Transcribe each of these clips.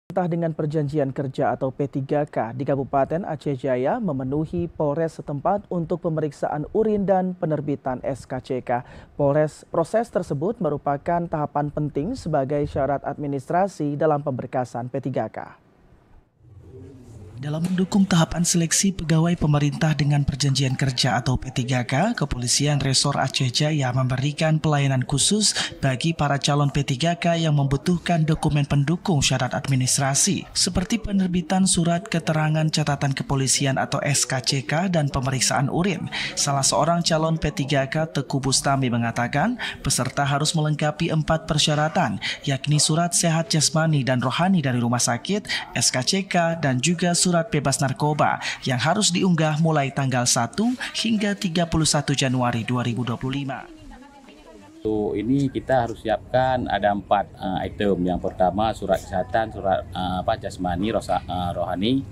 Pemerintah dengan perjanjian kerja atau P3K di Kabupaten Aceh Jaya memenuhi Polres setempat untuk pemeriksaan urin dan penerbitan SKCK. Proses tersebut merupakan tahapan penting sebagai syarat administrasi dalam pemberkasan P3K. Dalam mendukung tahapan seleksi pegawai pemerintah dengan perjanjian kerja atau P3K, Kepolisian Resor Aceh Jaya memberikan pelayanan khusus bagi para calon P3K yang membutuhkan dokumen pendukung syarat administrasi, seperti penerbitan surat keterangan catatan kepolisian atau SKCK dan pemeriksaan urin. Salah seorang calon P3K, Teguh Bustami, mengatakan peserta harus melengkapi 4 persyaratan, yakni surat sehat jasmani dan rohani dari rumah sakit, SKCK, dan juga surat bebas narkoba yang harus diunggah mulai tanggal 1 hingga 31 Januari 2025. Ini kita harus siapkan ada 4 item. Yang pertama surat kesehatan, surat jasmani, rohani,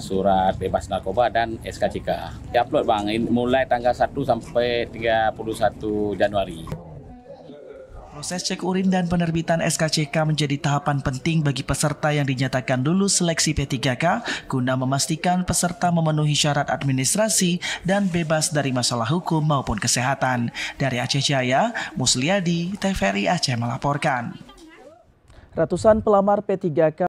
surat bebas narkoba, dan SKCK. Diupload Bang, mulai tanggal 1 sampai 31 Januari. Proses cek urin dan penerbitan SKCK menjadi tahapan penting bagi peserta yang dinyatakan lulus seleksi P3K guna memastikan peserta memenuhi syarat administrasi dan bebas dari masalah hukum maupun kesehatan. Dari Aceh Jaya, Musliadi, TVRI Aceh melaporkan. Ratusan pelamar P3K